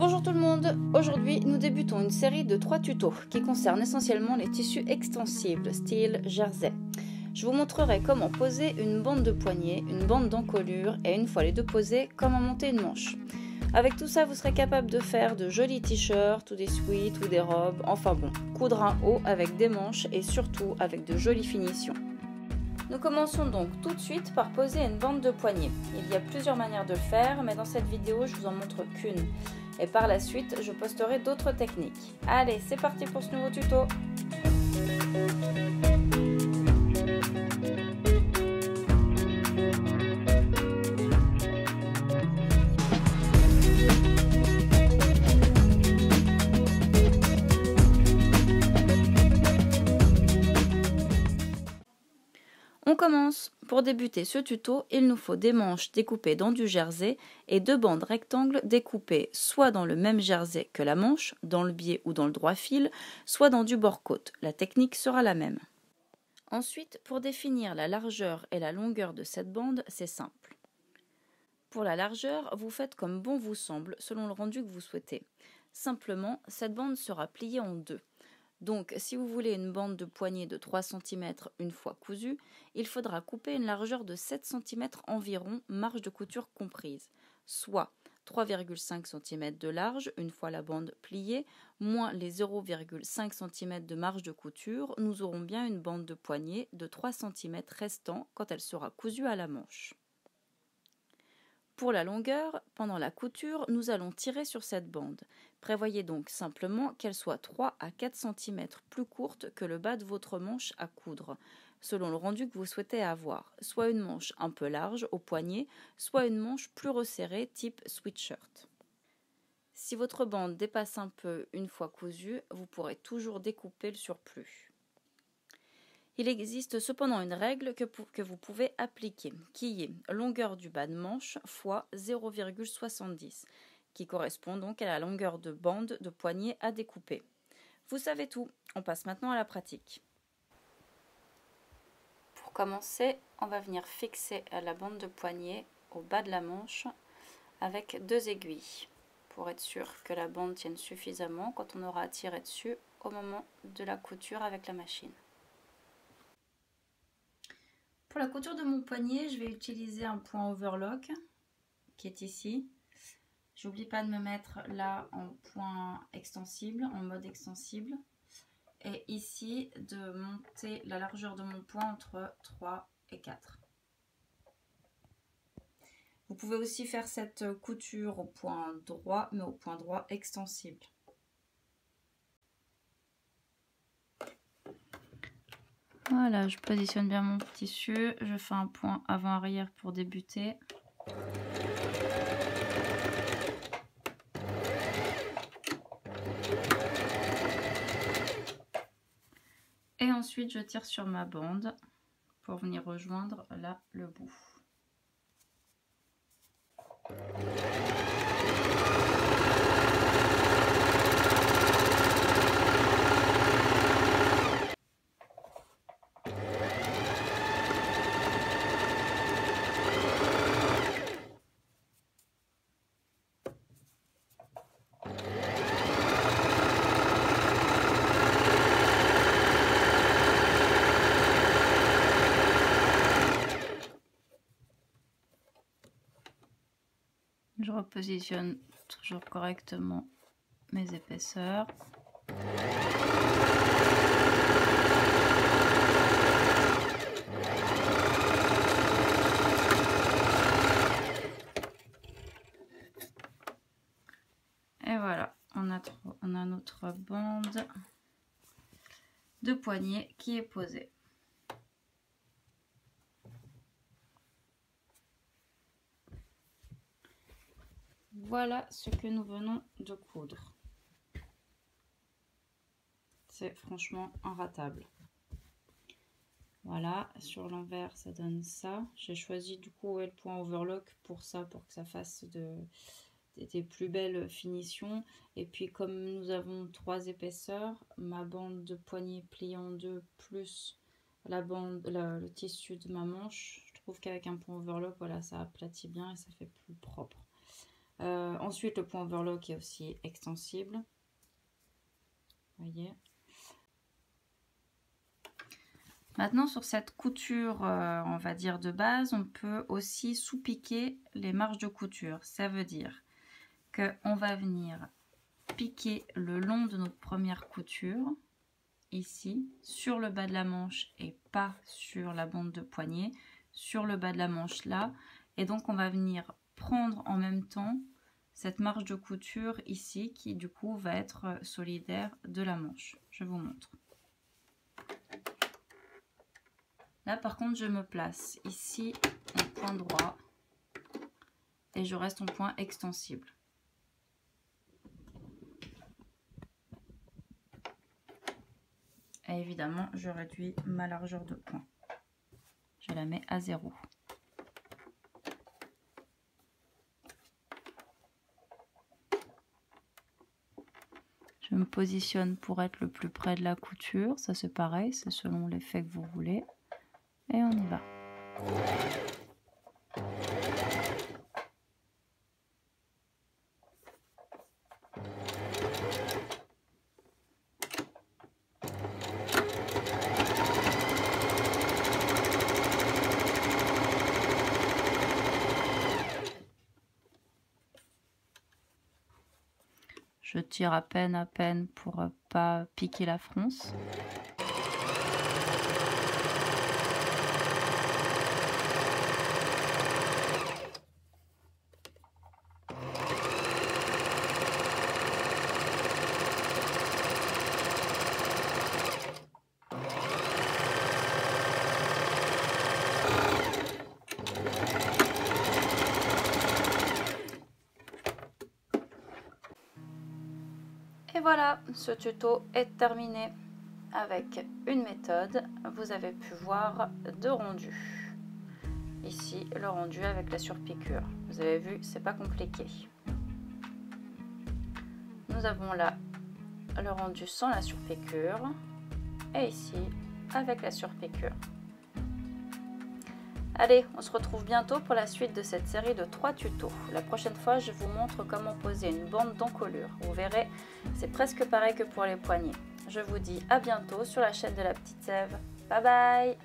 Bonjour tout le monde, aujourd'hui nous débutons une série de 3 tutos qui concernent essentiellement les tissus extensibles style jersey. Je vous montrerai comment poser une bande de poignet, une bande d'encolure et une fois les deux posées, comment monter une manche. Avec tout ça, vous serez capable de faire de jolis t-shirts ou des sweats ou des robes, enfin bon, coudre un haut avec des manches et surtout avec de jolies finitions. Nous commençons donc tout de suite par poser une bande de poignet. Il y a plusieurs manières de le faire, mais dans cette vidéo, je vous en montre qu'une. Et par la suite, je posterai d'autres techniques. Allez, c'est parti pour ce nouveau tuto. On commence. Pour débuter ce tuto, il nous faut des manches découpées dans du jersey et deux bandes rectangles découpées soit dans le même jersey que la manche, dans le biais ou dans le droit fil, soit dans du bord-côte. La technique sera la même. Ensuite, pour définir la largeur et la longueur de cette bande, c'est simple. Pour la largeur, vous faites comme bon vous semble, selon le rendu que vous souhaitez. Simplement, cette bande sera pliée en deux. Donc, si vous voulez une bande de poignet de 3 cm une fois cousue, il faudra couper une largeur de 7 cm environ, marge de couture comprise, soit 3,5 cm de large une fois la bande pliée, moins les 0,5 cm de marge de couture, nous aurons bien une bande de poignet de 3 cm restant quand elle sera cousue à la manche. Pour la longueur, pendant la couture, nous allons tirer sur cette bande. Prévoyez donc simplement qu'elle soit 3 à 4 cm plus courte que le bas de votre manche à coudre, selon le rendu que vous souhaitez avoir, soit une manche un peu large au poignet, soit une manche plus resserrée type sweatshirt. Si votre bande dépasse un peu une fois cousue, vous pourrez toujours découper le surplus. Il existe cependant une règle que vous pouvez appliquer, qui est longueur du bas de manche fois 0,70, qui correspond donc à la longueur de bande de poignet à découper. Vous savez tout, on passe maintenant à la pratique. Pour commencer, on va venir fixer la bande de poignet au bas de la manche avec deux aiguilles, pour être sûr que la bande tienne suffisamment quand on aura à tirer dessus au moment de la couture avec la machine. Pour la couture de mon poignet, je vais utiliser un point overlock qui est ici. J'oublie pas de me mettre là en point extensible, en mode extensible. Et ici, de monter la largeur de mon point entre 3 et 4. Vous pouvez aussi faire cette couture au point droit, mais au point droit extensible. Voilà, je positionne bien mon tissu, je fais un point avant-arrière pour débuter. Et ensuite, je tire sur ma bande pour venir rejoindre là le bout. Je repositionne toujours correctement mes épaisseurs. Et voilà, on a notre bande de poignet qui est posée. Voilà ce que nous venons de coudre. C'est franchement inratable. Voilà, sur l'envers ça donne ça. J'ai choisi du coup le point overlock pour ça, pour que ça fasse des plus belles finitions. Et puis comme nous avons 3 épaisseurs, ma bande de poignet pliée en deux plus le tissu de ma manche, je trouve qu'avec un point overlock, voilà, ça aplatit bien et ça fait plus propre. Ensuite, le point overlock est aussi extensible. Vous voyez. Maintenant, sur cette couture, on va dire de base, on peut aussi sous-piquer les marges de couture. Ça veut dire qu'on va venir piquer le long de notre première couture, ici, sur le bas de la manche et pas sur la bande de poignet, sur le bas de la manche là. Et donc, on va venir prendre en même temps cette marge de couture ici qui du coup va être solidaire de la manche. Je vous montre. Là par contre je me place ici en point droit et je reste en point extensible. Et évidemment je réduis ma largeur de point. Je la mets à 0. Je me positionne pour être le plus près de la couture, ça c'est pareil, c'est selon l'effet que vous voulez. Et on y va. Je tire à peine pour pas piquer la fronce. Et voilà, ce tuto est terminé. Avec une méthode, vous avez pu voir deux rendus. Ici, le rendu avec la surpiqûre. Vous avez vu, c'est pas compliqué. Nous avons là le rendu sans la surpiqûre et ici avec la surpiqûre. Allez, on se retrouve bientôt pour la suite de cette série de 3 tutos. La prochaine fois, je vous montre comment poser une bande d'encolure. Vous verrez, c'est presque pareil que pour les poignets. Je vous dis à bientôt sur la chaîne de la Petite Sève. Bye bye!